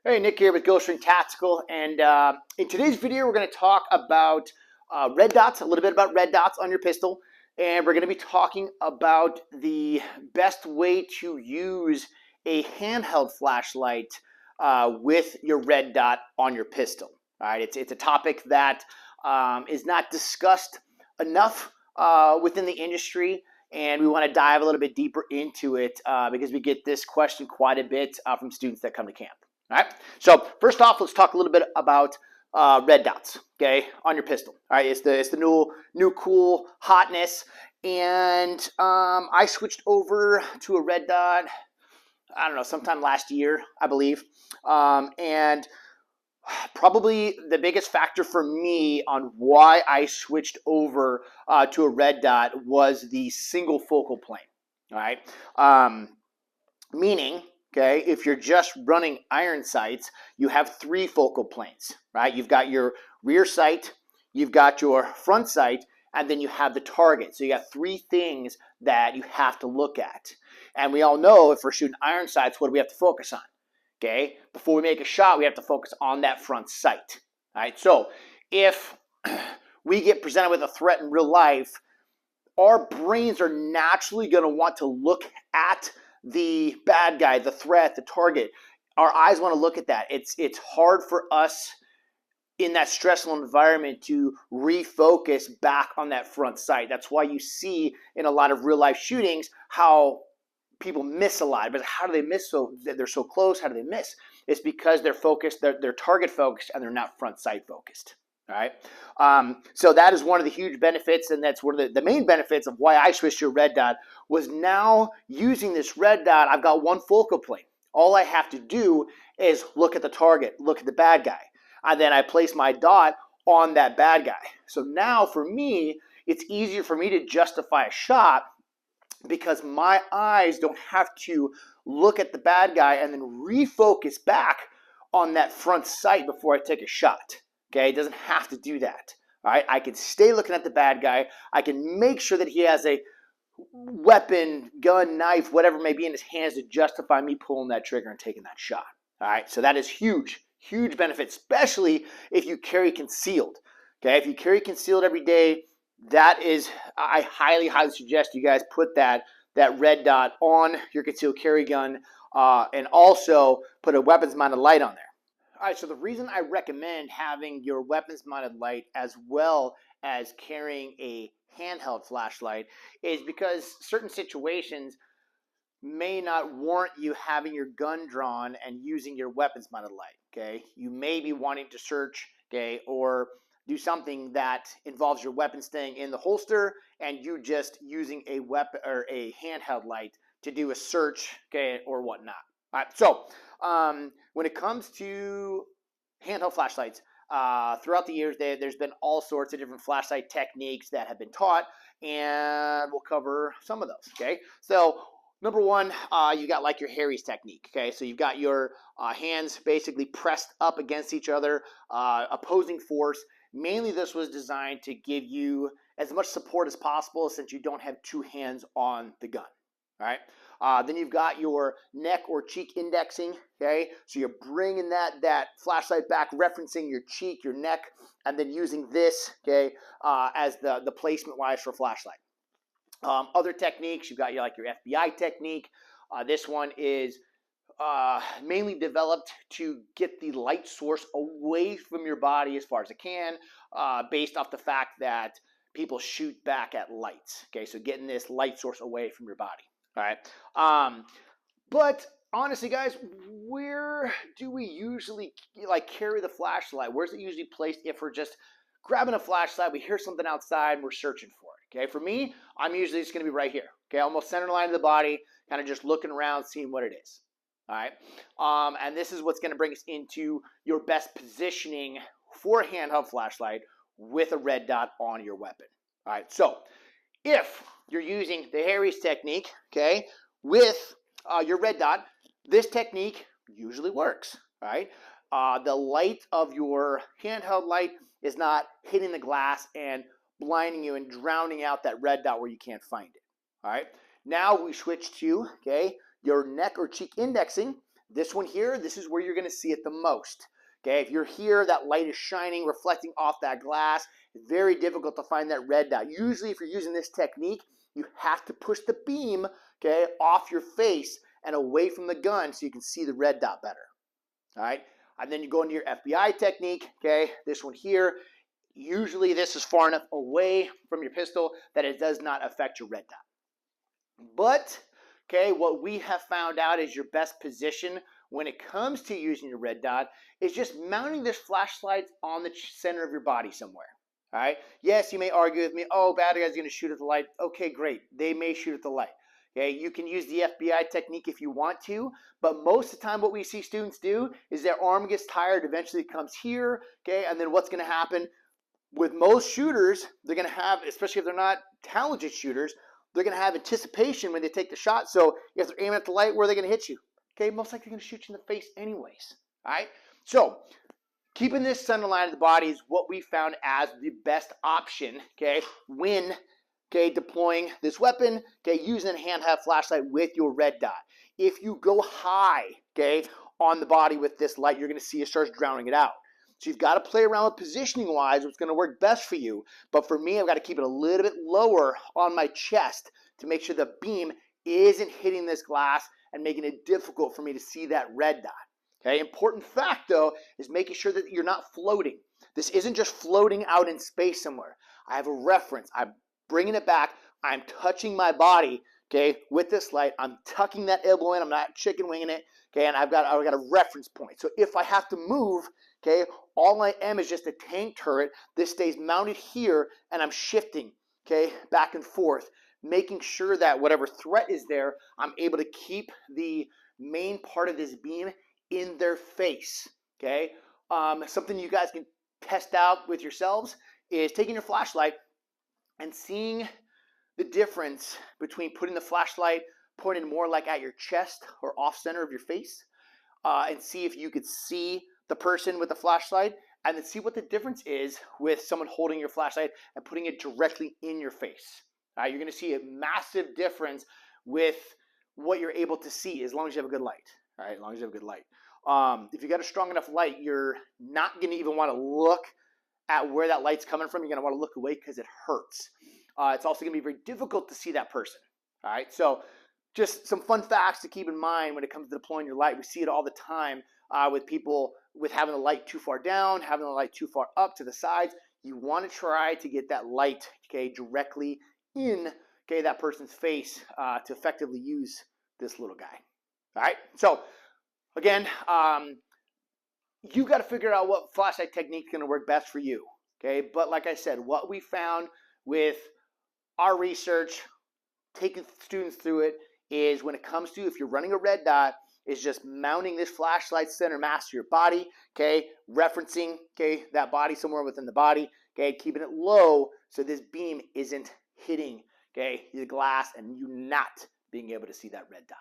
Hey, Nick here with Ghost Ring Tactical, and in today's video, we're going to talk about red dots, a little bit about red dots on your pistol, and we're going to be talking about the best way to use a handheld flashlight with your red dot on your pistol. All right, it's a topic that is not discussed enough within the industry, and we want to dive a little bit deeper into it because we get this question quite a bit from students that come to camp. All right. So first off, let's talk a little bit about red dots. Okay, on your pistol. All right, it's the new cool hotness, and I switched over to a red dot. I don't know, sometime last year, I believe, and probably the biggest factor for me on why I switched over to a red dot was the single focal plane. All right, meaning. Okay, if you're just running iron sights, you have three focal planes, right? You've got your rear sight, you've got your front sight, and then you have the target. So you got three things that you have to look at. And we all know if we're shooting iron sights, what do we have to focus on? Okay, before we make a shot, we have to focus on that front sight. All right, so if we get presented with a threat in real life, our brains are naturally going to want to look at the bad guy, the threat, the target. Our eyes want to look at that. It's hard for us in that stressful environment to refocus back on that front sight. That's why you see in a lot of real life shootings how people miss a lot. But how do they miss? So they're so close. How do they miss? It's because they're focused, they're target focused, and they're not front sight focused. All right. So that is one of the huge benefits, and that's one of the main benefits of why I switched to a red dot was now using this red dot, I've got one focal plane. All I have to do is look at the target, look at the bad guy, and then I place my dot on that bad guy. So now for me, it's easier for me to justify a shot because my eyes don't have to look at the bad guy and then refocus back on that front sight before I take a shot. Okay, it doesn't have to do that. All right, I can stay looking at the bad guy. I can make sure that he has a weapon, gun, knife, whatever may be in his hands to justify me pulling that trigger and taking that shot. All right, so that is huge, huge benefit, especially if you carry concealed. Okay, if you carry concealed every day, that is, I highly, highly suggest you guys put that red dot on your concealed carry gun and also put a weapons-mounted light on there. All right, so the reason I recommend having your weapons-mounted light as well as carrying a handheld flashlight is because certain situations may not warrant you having your gun drawn and using your weapons-mounted light, okay? You may be wanting to search, okay, or do something that involves your weapon staying in the holster and you just using a weapon or a handheld light to do a search, okay, or whatnot. All right, so when it comes to handheld flashlights, throughout the years, there's been all sorts of different flashlight techniques that have been taught, and we'll cover some of those, okay? So number one, you got like your Harry's technique, okay? So you've got your hands basically pressed up against each other, opposing force. Mainly this was designed to give you as much support as possible since you don't have two hands on the gun. All right. Then you've got your neck or cheek indexing. Okay, so you're bringing that flashlight back, referencing your cheek, your neck, and then using this, okay, as the placement wise for flashlight. Other techniques, you've got like your FBI technique. This one is mainly developed to get the light source away from your body as far as it can, based off the fact that people shoot back at lights. Okay, so getting this light source away from your body. All right. But honestly, guys, where do we usually like carry the flashlight? Where's it usually placed if we're just grabbing a flashlight, we hear something outside, and we're searching for it? Okay, for me, I'm usually just going to be right here. Okay, almost center line of the body, kind of just looking around, seeing what it is. All right. And this is what's going to bring us into your best positioning for a handheld flashlight with a red dot on your weapon. All right. So if you're using the Harry's technique, okay, with your red dot, this technique usually works, right? The light of your handheld light is not hitting the glass and blinding you and drowning out that red dot where you can't find it, all right? Now we switch to, okay, your neck or cheek indexing. This one here, this is where you're going to see it the most. Okay, if you're here, that light is shining, reflecting off that glass. It's very difficult to find that red dot. Usually, if you're using this technique, you have to push the beam, okay, off your face and away from the gun so you can see the red dot better. All right, and then you go into your FBI technique, okay, this one here. Usually, this is far enough away from your pistol that it does not affect your red dot. But, okay, what we have found out is your best position when it comes to using your red dot is just mounting this flashlight on the center of your body somewhere. All right. Yes, you may argue with me, oh, bad guy's going to shoot at the light. Okay, great. They may shoot at the light. Okay, you can use the FBI technique if you want to, but most of the time what we see students do is their arm gets tired, eventually it comes here, okay, and then what's going to happen with most shooters, they're going to have, especially if they're not talented shooters, they're going to have anticipation when they take the shot. So if they're aiming at the light, where are they going to hit you? Okay, most likely going to shoot you in the face anyways. All right, so keeping this center line of the body is what we found as the best option, okay, when, okay, deploying this weapon, okay, using a handheld flashlight with your red dot. If you go high, okay, on the body with this light, you're going to see it starts drowning it out. So you've got to play around with positioning-wise what's going to work best for you. But for me, I've got to keep it a little bit lower on my chest to make sure the beam isn't hitting this glass and making it difficult for me to see that red dot. Okay, important fact though is making sure that you're not floating. This isn't just floating out in space somewhere. I have a reference. I'm bringing it back. I'm touching my body, okay, with this light. I'm tucking that elbow in. I'm not chicken winging it, okay, and I've got a reference point. So if I have to move, okay, all I am is just a tank turret. This stays mounted here, and I'm shifting, okay, back and forth, making sure that whatever threat is there, I'm able to keep the main part of this beam in their face, okay? Something you guys can test out with yourselves is taking your flashlight and seeing the difference between putting the flashlight pointed more like at your chest or off center of your face, and see if you could see the person with the flashlight, and then see what the difference is with someone holding your flashlight and putting it directly in your face. You're going to see a massive difference with what you're able to see as long as you have a good light. All right, as long as you have a good light. If you got a strong enough light, you're not going to even want to look at where that light's coming from. You're going to want to look away because it hurts. It's also going to be very difficult to see that person. All right, so just some fun facts to keep in mind when it comes to deploying your light. We see it all the time with people with having the light too far down, having the light too far up to the sides. You want to try to get that light, okay, directly in, okay, that person's face to effectively use this little guy. All right, so again, you got to figure out what flashlight technique is going to work best for you. Okay, but like I said, what we found with our research, taking students through it, is when it comes to, if you're running a red dot, is just mounting this flashlight center mass to your body, okay, referencing, okay, that body somewhere within the body, okay, keeping it low so this beam isn't hitting, okay, the glass and you not being able to see that red dot.